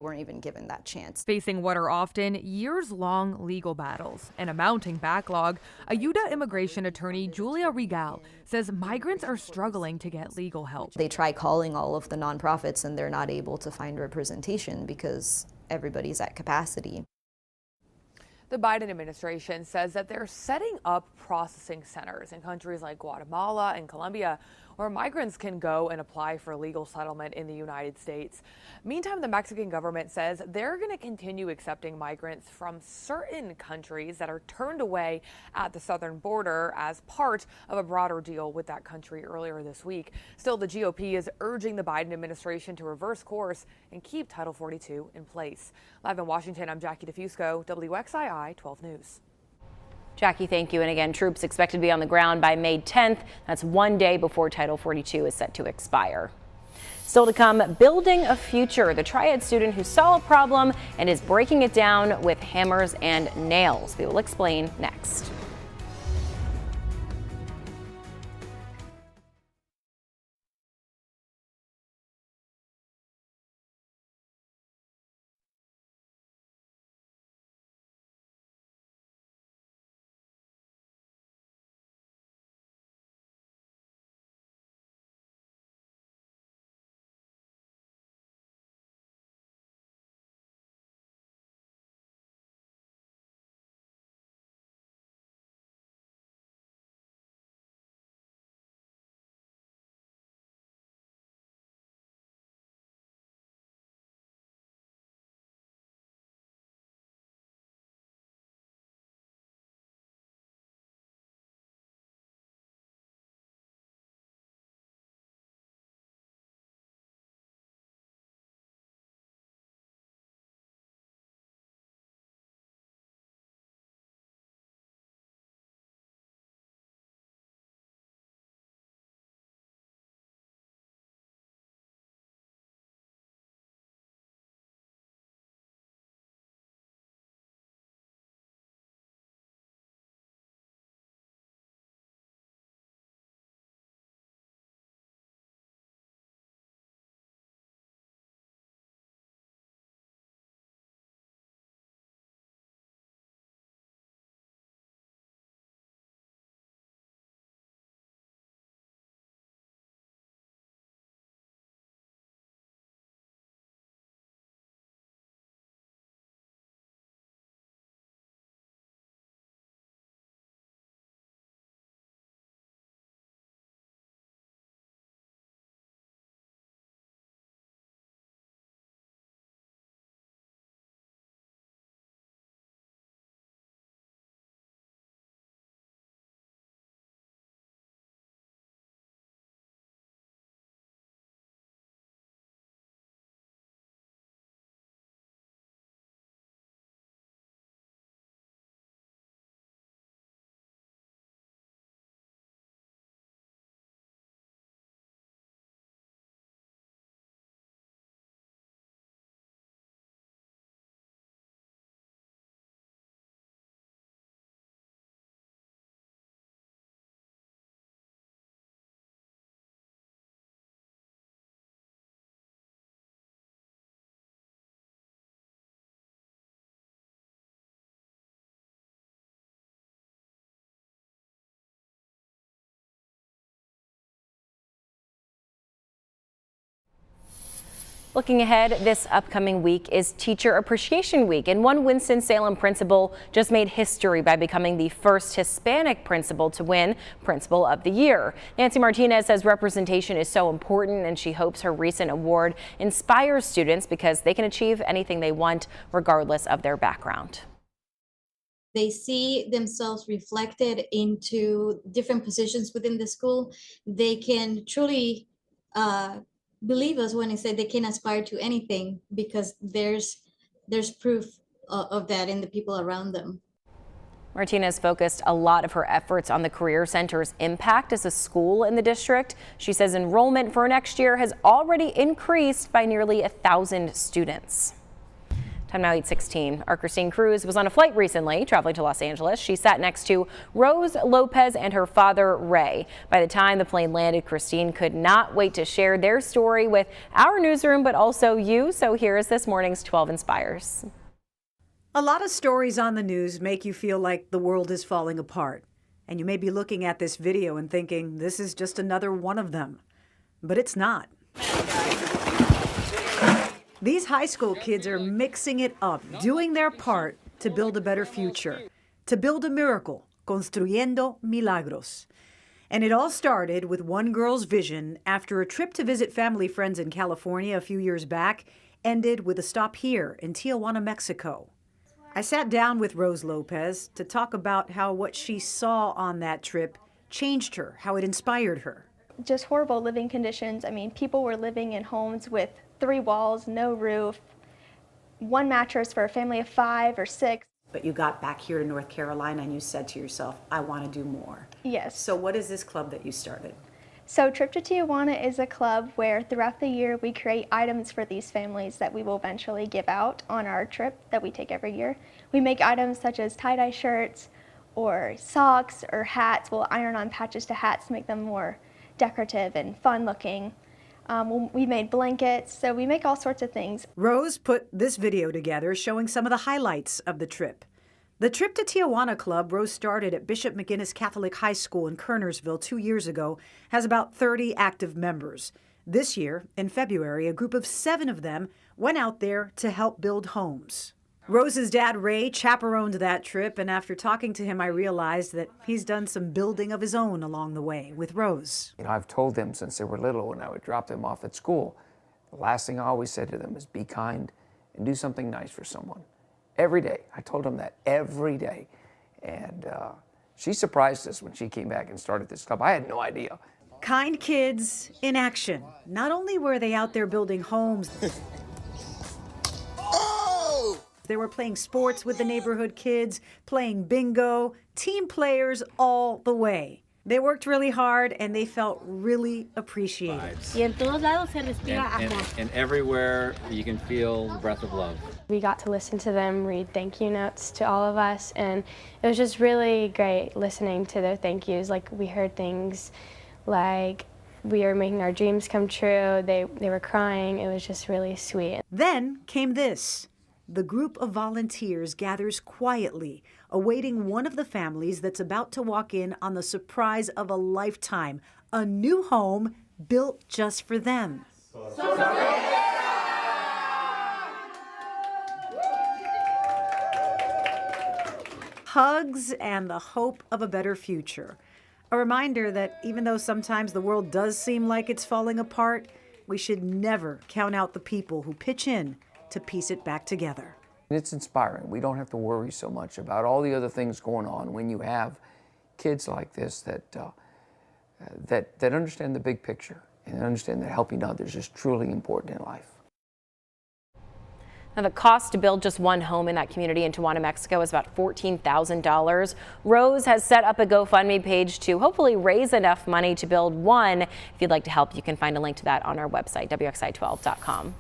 weren't even given that chance. Facing what are often years-long legal battles and a mounting backlog, Ayuda immigration attorney Julia Regal says migrants are struggling to get legal help. They try calling all of the nonprofits and they're not able to find representation because everybody's at capacity. The Biden administration says that they're setting up processing centers in countries like Guatemala and Colombia where migrants can go and apply for legal settlement in the United States. Meantime, the Mexican government says they're going to continue accepting migrants from certain countries that are turned away at the southern border as part of a broader deal with that country earlier this week. Still, the GOP is urging the Biden administration to reverse course and keep Title 42 in place. Live in Washington, I'm Jackie Diffusco, WXII 12 News. Jackie, thank you. And again, troops expected to be on the ground by May 10th. That's one day before Title 42 is set to expire. Still to come, building a future. The Triad student who saw a problem and is breaking it down with hammers and nails. We will explain next. Looking ahead, this upcoming week is Teacher Appreciation Week, and one Winston-Salem principal just made history by becoming the first Hispanic principal to win Principal of the Year. Nancy Martinez says representation is so important, and she hopes her recent award inspires students because they can achieve anything they want regardless of their background. They see themselves reflected into different positions within the school. They can truly believe us when I say they can aspire to anything because there's proof of that in the people around them. Martinez focused a lot of her efforts on the Career Center's impact as a school in the district. She says enrollment for next year has already increased by nearly 1,000 students. Time now 8:16. Our Christine Cruz was on a flight recently, traveling to Los Angeles. She sat next to Rose Lopez and her father, Ray. By the time the plane landed, Christine could not wait to share their story with our newsroom, but also you. So here is this morning's 12 Inspires. A lot of stories on the news make you feel like the world is falling apart. And you may be looking at this video and thinking this is just another one of them. But it's not. These high school kids are mixing it up, doing their part to build a better future, to build a miracle, construyendo milagros. And it all started with one girl's vision after a trip to visit family friends in California a few years back ended with a stop here in Tijuana, Mexico. I sat down with Rose Lopez to talk about how what she saw on that trip changed her, how it inspired her. Just horrible living conditions. I mean, people were living in homes with 3 walls, no roof, 1 mattress for a family of 5 or 6. But you got back here to North Carolina and you said to yourself, I want to do more. Yes. So what is this club that you started? So Trip to Tijuana is a club where throughout the year we create items for these families that we will eventually give out on our trip that we take every year. We make items such as tie-dye shirts or socks or hats. We'll iron on patches to hats to make them more decorative and fun looking. We made blankets, so we make all sorts of things. Rose put this video together showing some of the highlights of the trip. The Trip to Tijuana Club Rose started at Bishop McGuinness Catholic High School in Kernersville 2 years ago has about 30 active members. This year, in February, a group of 7 of them went out there to help build homes. Rose's dad, Ray, chaperoned that trip, and after talking to him, I realized that he's done some building of his own along the way with Rose. You know, I've told them since they were little when I would drop them off at school, the last thing I always said to them is be kind and do something nice for someone. Every day. I told them that every day. And she surprised us when she came back and started this club. I had no idea. Kind kids in action. Not only were they out there building homes, they were playing sports with the neighborhood kids, playing bingo, team players all the way. They worked really hard and they felt really appreciated. And everywhere you can feel the breath of love. We got to listen to them read thank you notes to all of us, and it was just really great listening to their thank yous. Like, we heard things like we are making our dreams come true. They were crying. It was just really sweet. Then came this. The group of volunteers gathers quietly, awaiting one of the families that's about to walk in on the surprise of a lifetime, a new home built just for them. Hugs and the hope of a better future. A reminder that even though sometimes the world does seem like it's falling apart, we should never count out the people who pitch in to piece it back together. It's inspiring. We don't have to worry so much about all the other things going on when you have kids like this that understand the big picture and understand that helping others is truly important in life. Now, the cost to build just one home in that community in Tijuana, Mexico is about $14,000. Rose has set up a GoFundMe page to hopefully raise enough money to build one. If you'd like to help, you can find a link to that on our website, WXI12.com.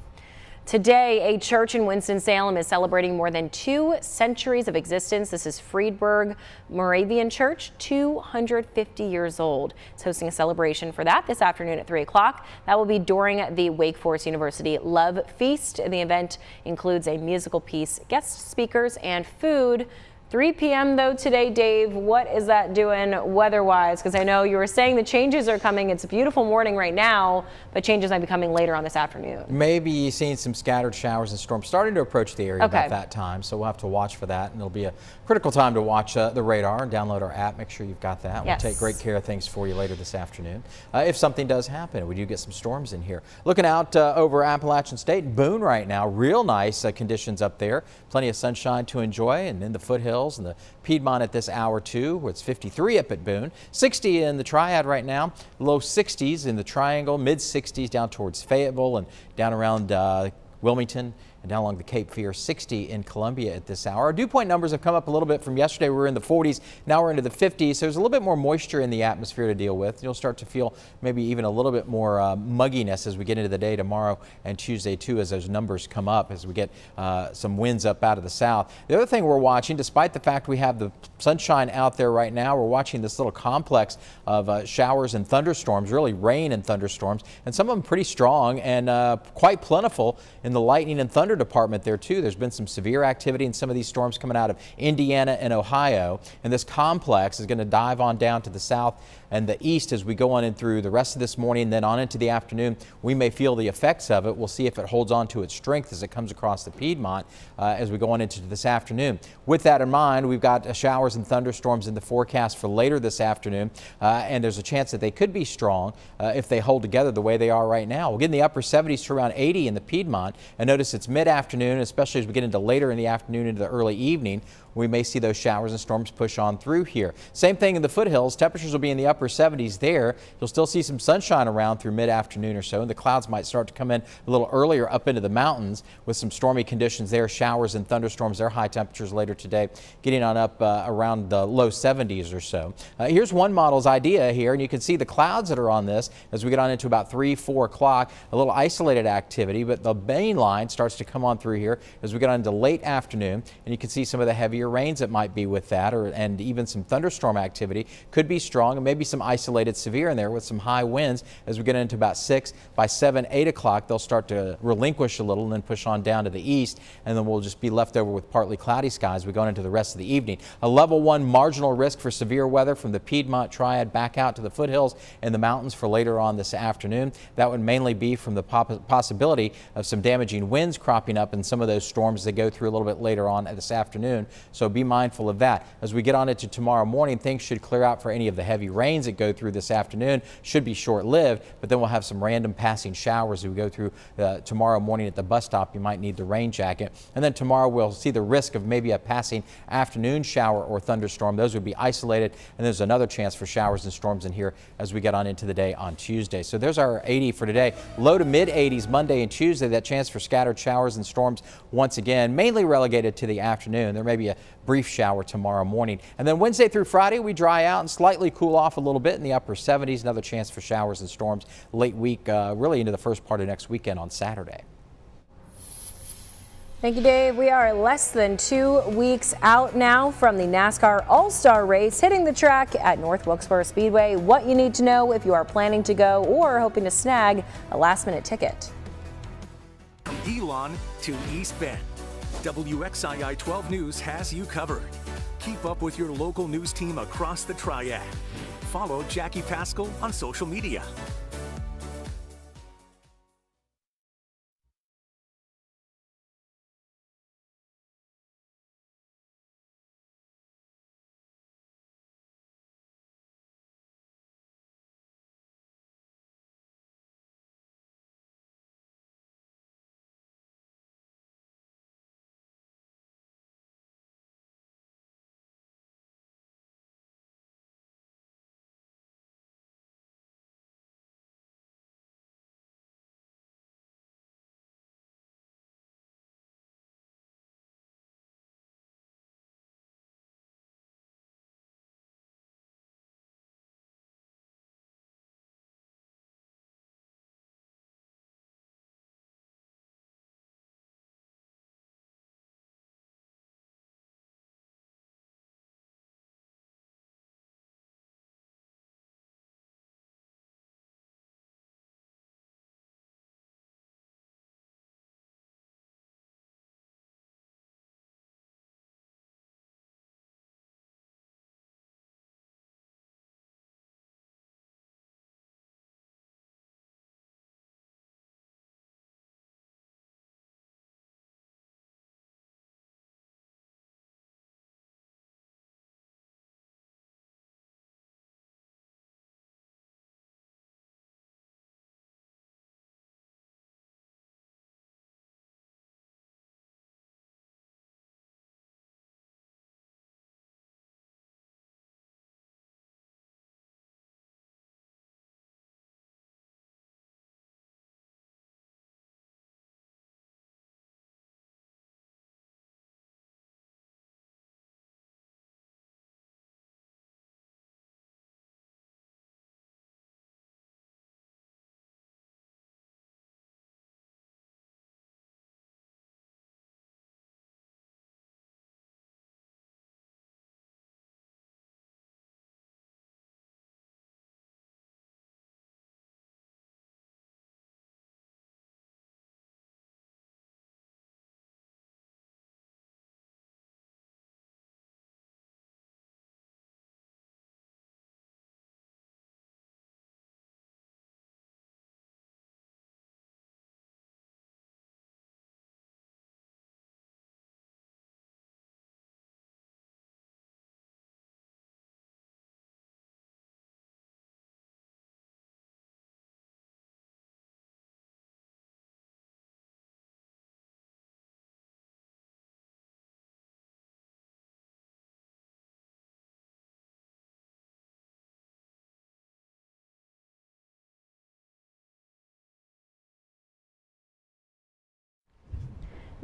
Today, a church in Winston-Salem is celebrating more than 2 centuries of existence. This is Friedberg Moravian Church, 250 years old. It's hosting a celebration for that this afternoon at 3 o'clock. That will be during the Wake Forest University Love Feast. The event includes a musical piece, guest speakers, and food. 3 p.m. though today, Dave. What is that doing weather-wise? Because I know you were saying the changes are coming. It's a beautiful morning right now, but changes might be coming later on this afternoon. Maybe seeing some scattered showers and storms starting to approach the area about that time, so we'll have to watch for that. And it'll be a critical time to watch the radar and download our app. Make sure you've got that. We'll take great care of things for you later this afternoon. If something does happen, we do get some storms in here. Looking out over Appalachian State, Boone right now, real nice conditions up there. Plenty of sunshine to enjoy, and in the foothills and the Piedmont at this hour too, where it's 53 up at Boone, 60 in the Triad right now, low 60s in the Triangle, mid 60s down towards Fayetteville and down around Wilmington and down along the Cape Fear 60 in Columbia at this hour. Our dew point numbers have come up a little bit from yesterday. We were in the 40s. Now we're into the 50s. So there's a little bit more moisture in the atmosphere to deal with. You'll start to feel maybe even a little bit more mugginess as we get into the day tomorrow and Tuesday too, as those numbers come up, as we get some winds up out of the south. The other thing we're watching, despite the fact we have the sunshine out there right now, we're watching this little complex of showers and thunderstorms, really rain and thunderstorms, and some of them pretty strong and quite plentiful in the lightning and thunder department there too. There's been some severe activity in some of these storms coming out of Indiana and Ohio, and this complex is going to dive on down to the south and the east as we go on in through the rest of this morning, then on into the afternoon. We may feel the effects of it. We'll see if it holds on to its strength as it comes across the Piedmont as we go on into this afternoon. With that in mind, we've got showers and thunderstorms in the forecast for later this afternoon, and there's a chance that they could be strong if they hold together the way they are right now. We'll get in the upper 70s to around 80 in the Piedmont, and notice it's mid-afternoon, especially as we get into later in the afternoon into the early evening. We may see those showers and storms push on through here. Same thing in the foothills. Temperatures will be in the upper 70s there. You'll still see some sunshine around through mid-afternoon or so, and the clouds might start to come in a little earlier up into the mountains with some stormy conditions there, showers and thunderstorms. Their high temperatures later today getting on up around the low 70s or so. Here's one model's idea here, and you can see the clouds that are on this as we get on into about 3, 4 o'clock. A little isolated activity, but the main line starts to come on through here as we get on into late afternoon, and you can see some of the heavier rains that might be with that, and even some thunderstorm activity could be strong, and maybe some isolated severe in there with some high winds as we get into about 6. By 7, 8 o'clock, they'll start to relinquish a little and then push on down to the east, and then we'll just be left over with partly cloudy skies as we go into the rest of the evening. A level 1 marginal risk for severe weather from the Piedmont Triad back out to the foothills and the mountains for later on this afternoon. That would mainly be from the possibility of some damaging winds cropping up in some of those storms that go through a little bit later on this afternoon. So be mindful of that. As we get on into tomorrow morning, things should clear out for any of the heavy rains that go through this afternoon. Should be short-lived, but then we'll have some random passing showers as we go through tomorrow morning at the bus stop. You might need the rain jacket. And then tomorrow we'll see the risk of maybe a passing afternoon shower or thunderstorm. Those would be isolated, and there's another chance for showers and storms in here as we get on into the day on Tuesday. So there's our 80 for today. Low to mid 80s Monday and Tuesday. That chance for scattered showers and storms once again, mainly relegated to the afternoon. There may be a brief shower tomorrow morning. And then Wednesday through Friday, we dry out and slightly cool off a little bit in the upper 70s. Another chance for showers and storms late week, really into the first part of next weekend on Saturday. Thank you, Dave. We are less than 2 weeks out now from the NASCAR All-Star Race hitting the track at North Wilkesboro Speedway. What you need to know if you are planning to go or hoping to snag a last-minute ticket. From Elon to East Bend, WXII 12 News has you covered. Keep up with your local news team across the Triad. Follow Jackie Pascal on social media.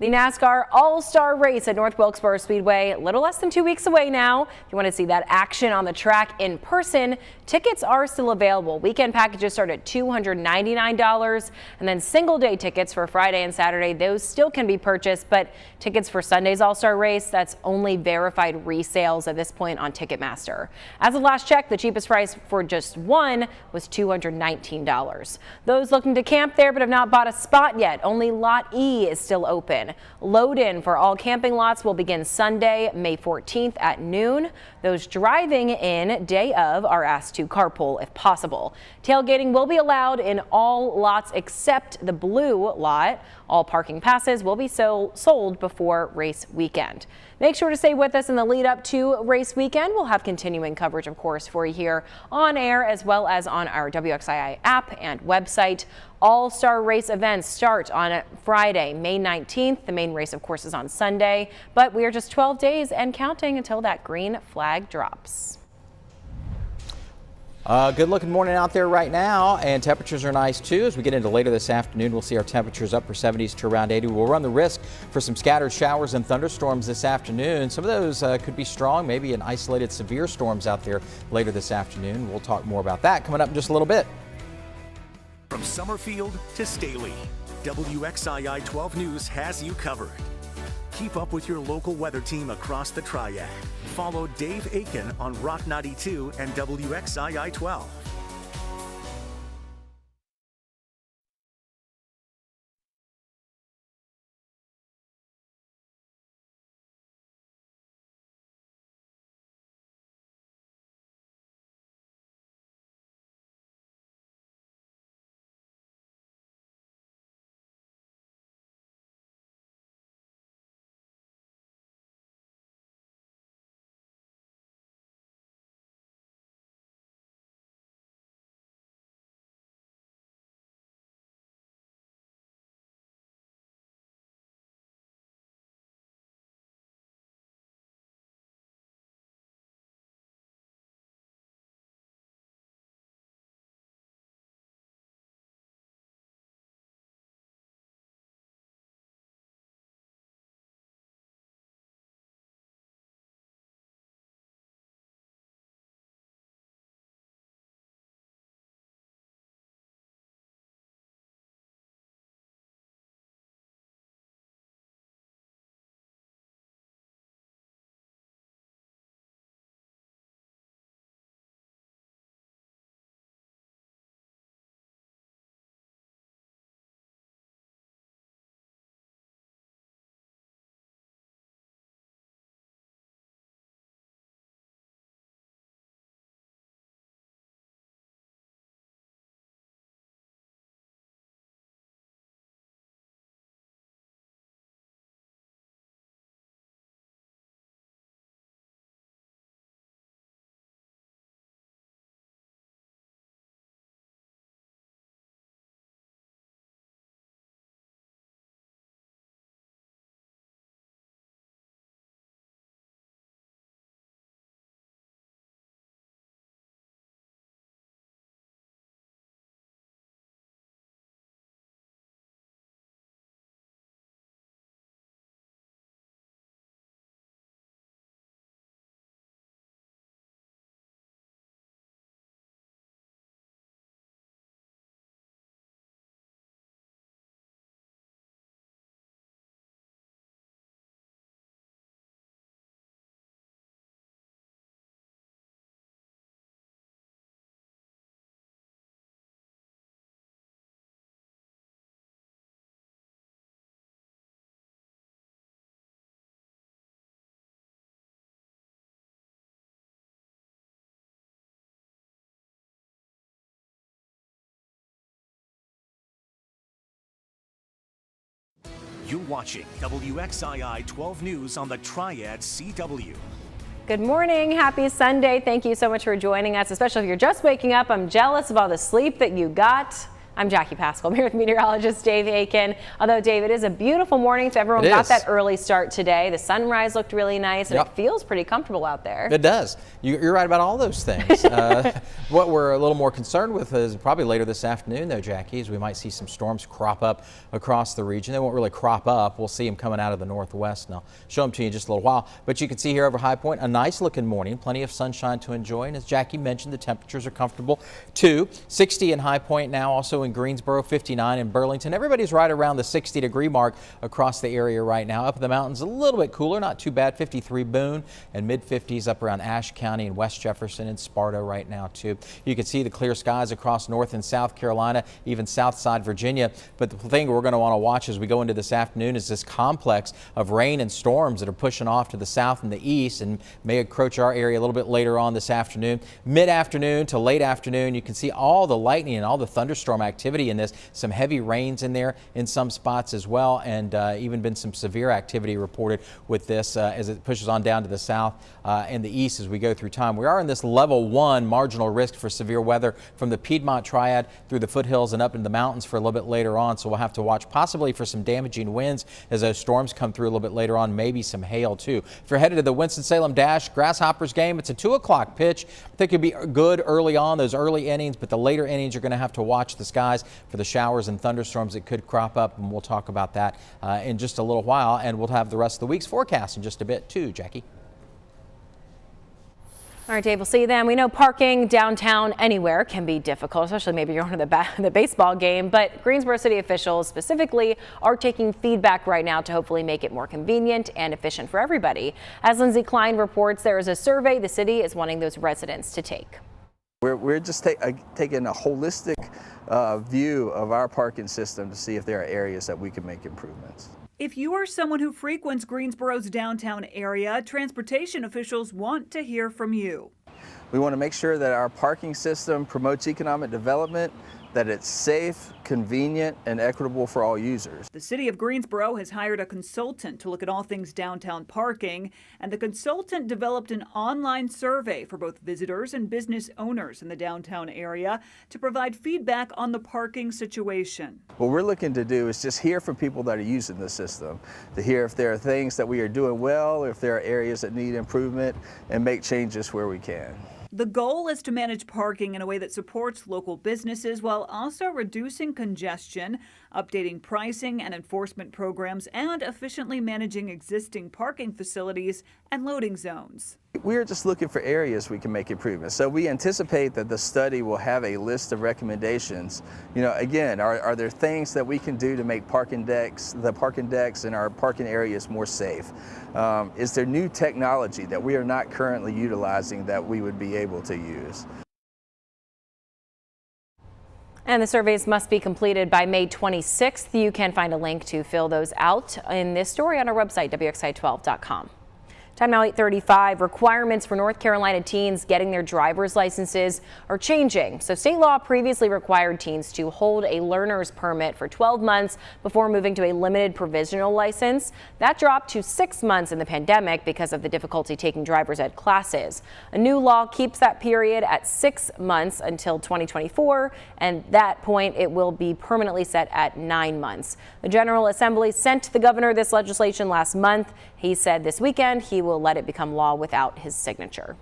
The NASCAR All-Star Race at North Wilkesboro Speedway, a little less than 2 weeks away now. If you want to see that action on the track in person, tickets are still available. Weekend packages start at $299, and then single-day tickets for Friday and Saturday, those still can be purchased, but tickets for Sunday's All-Star Race, that's only verified resales at this point on Ticketmaster. As of last check, the cheapest price for just one was $219. Those looking to camp there but have not bought a spot yet, only Lot E is still open. Load-in for all camping lots will begin Sunday, May 14th at noon. Those driving in day of are asked to carpool if possible. Tailgating will be allowed in all lots except the blue lot. All parking passes will be sold before race weekend. Make sure to stay with us in the lead up to race weekend. We'll have continuing coverage, of course, for you here on air as well as on our WXII app and website. All-Star Race events start on Friday, May 19th. The main race, of course, is on Sunday, but we are just 12 days and counting until that green flag drops. Good looking morning out there right now, and temperatures are nice too. As we get into later this afternoon, we'll see our temperatures up for 70s to around 80. We'll run the risk for some scattered showers and thunderstorms this afternoon. Some of those could be strong, maybe an isolated severe storms out there later this afternoon. We'll talk more about that coming up in just a little bit. From Summerfield to Staley, WXII 12 News has you covered. Keep up with your local weather team across the Triad. Follow Dave Aiken on Rock 92 and WXII 12. You're watching WXII 12 News on the Triad CW. Good morning. Happy Sunday. Thank you so much for joining us, especially if you're just waking up. I'm jealous of all the sleep that you got. I'm Jackie Pascal. I'm here with meteorologist Dave Aiken. Although, Dave, it is a beautiful morning, so everyone got that early start today. The sunrise looked really nice, and it feels pretty comfortable out there. It does. You're right about all those things. What we're a little more concerned with is probably later this afternoon, though, Jackie, is we might see some storms crop up across the region. They won't really crop up. We'll see them coming out of the northwest, and I'll show them to you in just a little while. But you can see here over High Point, a nice-looking morning, plenty of sunshine to enjoy. And as Jackie mentioned, the temperatures are comfortable, too. 60 in High Point now, also in Greensboro, 59 in Burlington. Everybody's right around the 60-degree mark across the area right now. Up in the mountains, a little bit cooler, not too bad. 53 Boone and mid-50s up around Ashe County and West Jefferson and Sparta right now, too. You can see the clear skies across North and South Carolina, even Southside Virginia. But the thing we're going to want to watch as we go into this afternoon is this complex of rain and storms that are pushing off to the south and the east and may encroach our area a little bit later on this afternoon. Mid-afternoon to late afternoon, you can see all the lightning and all the thunderstorm activity in this. Some heavy rains in there in some spots as well, and even been some severe activity reported with this as it pushes on down to the south and the east as we go through time. We are in this level 1 marginal risk for severe weather from the Piedmont Triad through the foothills and up into the mountains for a little bit later on, so we'll have to watch possibly for some damaging winds as those storms come through a little bit later on, maybe some hail too. If you're headed to the Winston-Salem Dash Grasshoppers game, it's a 2 o'clock pitch. I think it'd be good early on, those early innings, but the later innings you're going to have to watch the skies for the showers and thunderstorms that could crop up, and we'll talk about that in just a little while, and we'll have the rest of the week's forecast in just a bit too, Jackie. All right, Dave, we'll see you then. We know parking downtown anywhere can be difficult, especially maybe you're going to the baseball game, but Greensboro City officials specifically are taking feedback right now to hopefully make it more convenient and efficient for everybody. As Lindsay Klein reports, there is a survey the city is wanting those residents to take. We're just taking a holistic view of our parking system to see if there are areas that we can make improvements. If you are someone who frequents Greensboro's downtown area, transportation officials want to hear from you. We want to make sure that our parking system promotes economic development, that it's safe, convenient, and equitable for all users. The city of Greensboro has hired a consultant to look at all things downtown parking, and the consultant developed an online survey for both visitors and business owners in the downtown area to provide feedback on the parking situation. What we're looking to do is just hear from people that are using the system, to hear if there are things that we are doing well, or if there are areas that need improvement, and make changes where we can. The goal is to manage parking in a way that supports local businesses while also reducing congestion, updating pricing and enforcement programs, and efficiently managing existing parking facilities and loading zones. We're just looking for areas we can make improvements. So we anticipate that the study will have a list of recommendations. You know, again, are there things that we can do to make the parking decks and our parking areas more safe? Is there new technology that we are not currently utilizing that we would be able to use? And the surveys must be completed by May 26th. You can find a link to fill those out in this story on our website, WXIT12.com. Time now 8:35. Requirements for North Carolina teens getting their driver's licenses are changing. So state law previously required teens to hold a learner's permit for 12 months before moving to a limited provisional license. That dropped to 6 months in the pandemic because of the difficulty taking driver's ed classes. A new law keeps that period at 6 months until 2024, and at that point it will be permanently set at 9 months. The General Assembly sent the governor this legislation last month. He said this weekend he will let it become law without his signature.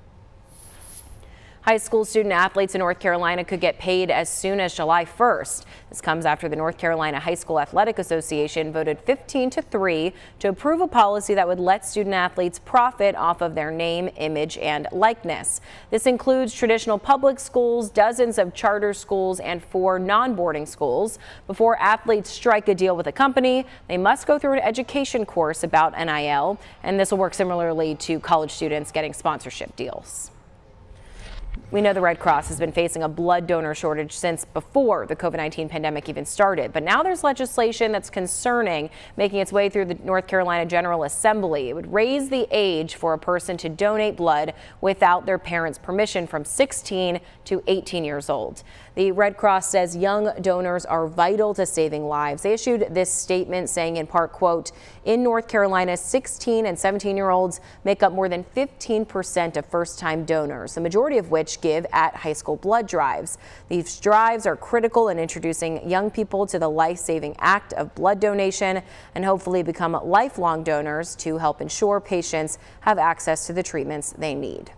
High school student athletes in North Carolina could get paid as soon as July 1st. This comes after the North Carolina High School Athletic Association voted 15-3 to approve a policy that would let student athletes profit off of their name, image, and likeness. This includes traditional public schools, dozens of charter schools, and 4 non-boarding schools. Before athletes strike a deal with a company, they must go through an education course about NIL, and this will work similarly to college students getting sponsorship deals. We know the Red Cross has been facing a blood donor shortage since before the COVID-19 pandemic even started, but now there's legislation that's concerning making its way through the North Carolina General Assembly. It would raise the age for a person to donate blood without their parents' permission from 16 to 18 years old. The Red Cross says young donors are vital to saving lives. They issued this statement saying in part, quote, in North Carolina, 16 and 17-year-olds make up more than 15% of first-time donors, the majority of which which give at high school blood drives. These drives are critical in introducing young people to the life-saving act of blood donation and hopefully become lifelong donors to help ensure patients have access to the treatments they need.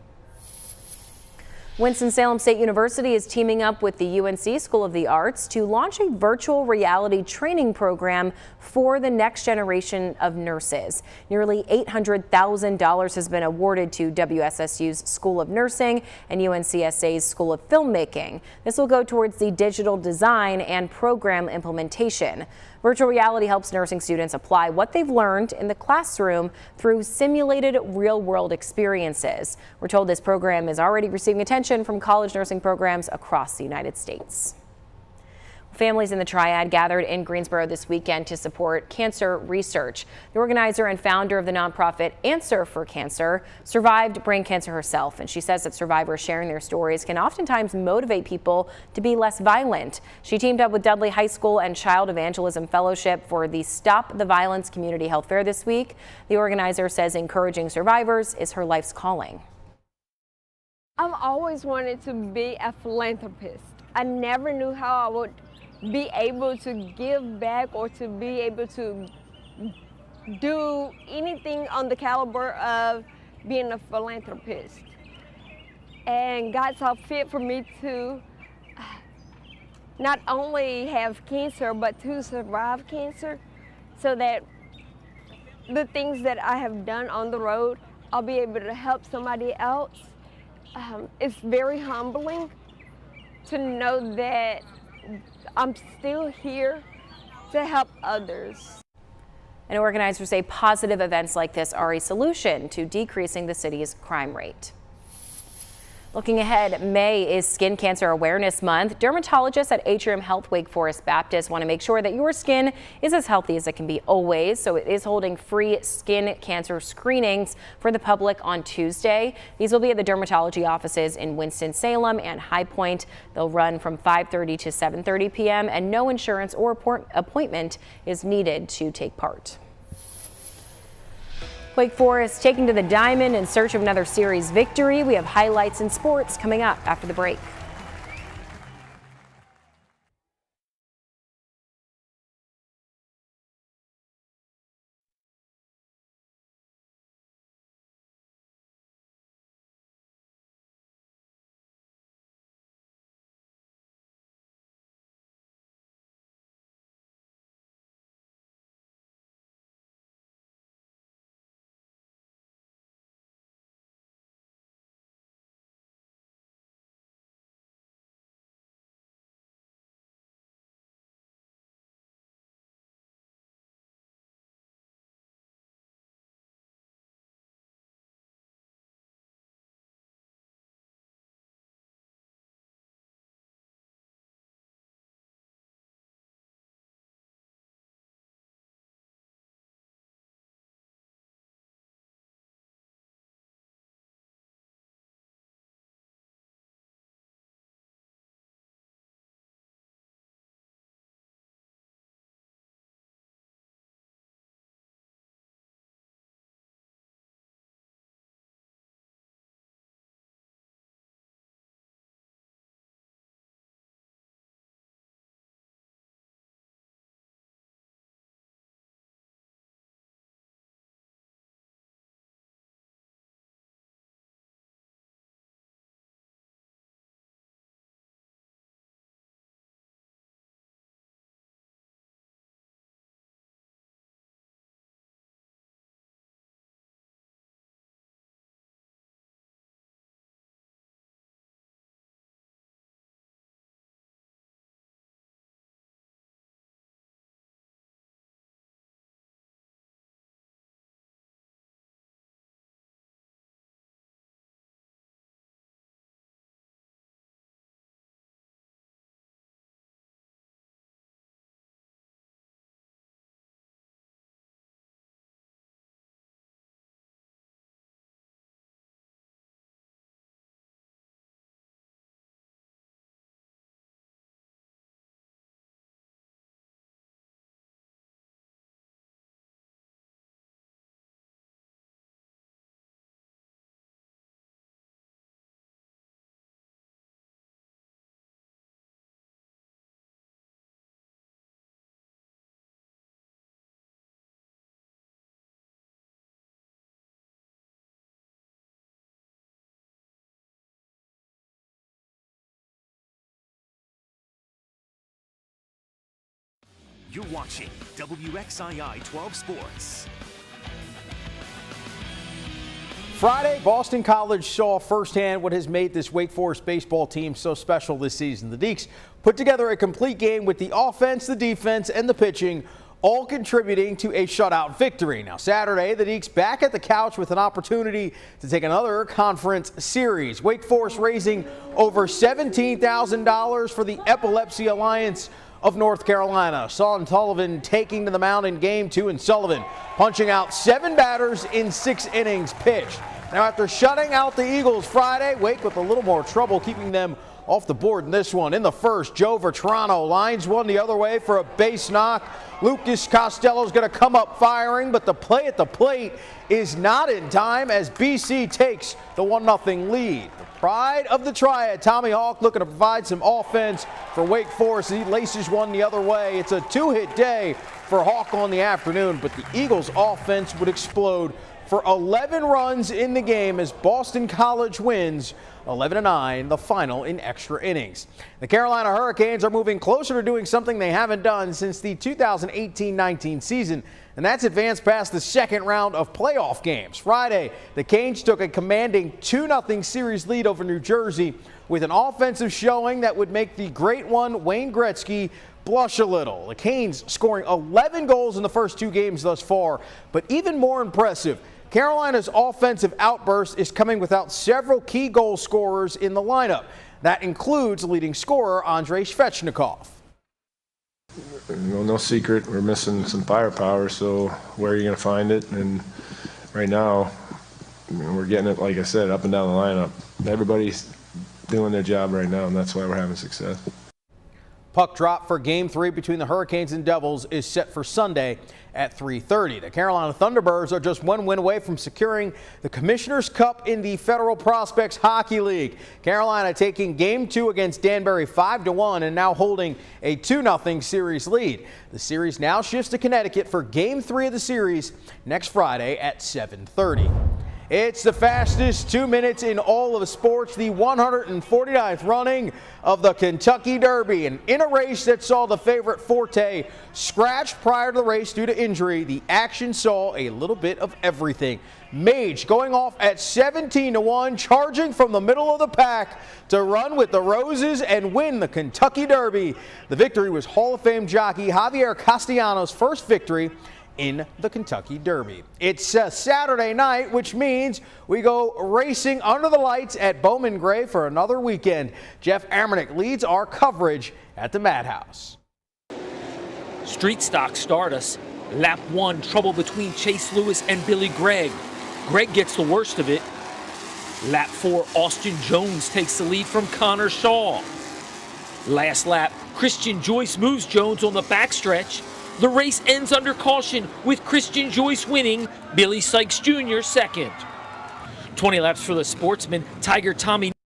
Winston-Salem State University is teaming up with the UNC School of the Arts to launch a virtual reality training program for the next generation of nurses. Nearly $800,000 has been awarded to WSSU's School of Nursing and UNCSA's School of Filmmaking. This will go towards the digital design and program implementation. Virtual reality helps nursing students apply what they've learned in the classroom through simulated real-world experiences. We're told this program is already receiving attention from college nursing programs across the United States. Families in the Triad gathered in Greensboro this weekend to support cancer research. The organizer and founder of the nonprofit Answer for Cancer survived brain cancer herself, and she says that survivors sharing their stories can oftentimes motivate people to be less violent. She teamed up with Dudley High School and Child Evangelism Fellowship for the Stop the Violence Community Health Fair this week. The organizer says encouraging survivors is her life's calling. I've always wanted to be a philanthropist. I never knew how I would be able to give back or to be able to do anything on the caliber of being a philanthropist. And God saw fit for me to not only have cancer, but to survive cancer, so that the things that I have done on the road, I'll be able to help somebody else. It's very humbling to know that I'm still here to help others. And organizers say positive events like this are a solution to decreasing the city's crime rate. Looking ahead, May is Skin Cancer Awareness Month. Dermatologists at Atrium Health Wake Forest Baptist want to make sure that your skin is as healthy as it can be always. So it is holding free skin cancer screenings for the public on Tuesday. These will be at the dermatology offices in Winston-Salem and High Point. They'll run from 5:30 to 7:30 p.m. and no insurance or appointment is needed to take part. Wake Forest taking to the diamond in search of another series victory. We have highlights in sports coming up after the break. You're watching WXII 12 Sports. Friday, Boston College saw firsthand what has made this Wake Forest baseball team so special this season. The Deacs put together a complete game with the offense, the defense, and the pitching, all contributing to a shutout victory. Now, Saturday, the Deacs back at the couch with an opportunity to take another conference series. Wake Forest raising over $17,000 for the Epilepsy Alliance of North Carolina. Sean Sullivan taking to the mound in game 2, and Sullivan punching out 7 batters in 6 innings pitched. Now, after shutting out the Eagles Friday, Wake with a little more trouble keeping them off the board in this one. In the first, Joe Vetrano lines one the other way for a base knock. Lucas Costello is going to come up firing, but the play at the plate is not in time as BC takes the 1-0 lead. The pride of the Triad, Tommy Hawk, looking to provide some offense for Wake Forest. He laces one the other way. It's a 2-hit day for Hawk on the afternoon, but the Eagles' offense would explode for 11 runs in the game as Boston College wins 11-9, the final in extra innings. The Carolina Hurricanes are moving closer to doing something they haven't done since the 2018-19 season, and that's advance past the second round of playoff games. Friday, the Canes took a commanding 2-0 series lead over New Jersey with an offensive showing that would make the great one, Wayne Gretzky, blush a little. The Canes scoring 11 goals in the first 2 games thus far, but even more impressive, Carolina's offensive outburst is coming without several key goal scorers in the lineup. That includes leading scorer Andrei Svechnikov. No secret, we're missing some firepower, so where are you going to find it? And right now, we're getting it, like I said, up and down the lineup. Everybody's doing their job right now, and that's why we're having success. Puck drop for Game 3 between the Hurricanes and Devils is set for Sunday at 3:30. The Carolina Thunderbirds are just 1 win away from securing the Commissioner's Cup in the Federal Prospects Hockey League. Carolina taking Game 2 against Danbury 5-1 and now holding a 2-0 series lead. The series now shifts to Connecticut for Game 3 of the series next Friday at 7:30. It's the fastest 2 minutes in all of sports, the 149th running of the Kentucky Derby. And in a race that saw the favorite Forte scratched prior to the race due to injury, the action saw a little bit of everything. Mage going off at 17-1, charging from the middle of the pack to run with the Roses and win the Kentucky Derby. The victory was Hall of Fame jockey Javier Castellanos' first victory in the Kentucky Derby. It's Saturday night, which means we go racing under the lights at Bowman Gray for another weekend. Jeff Amernick leads our coverage at the Madhouse. Street stock Stardust. Lap 1, trouble between Chase Lewis and Billy Gregg. Gregg gets the worst of it. Lap 4, Austin Jones takes the lead from Connor Shaw. Last lap, Christian Joyce moves Jones on the backstretch. The race ends under caution with Christian Joyce winning, Billy Sykes Jr. second. 20 laps for the sportsman, Tiger Tommy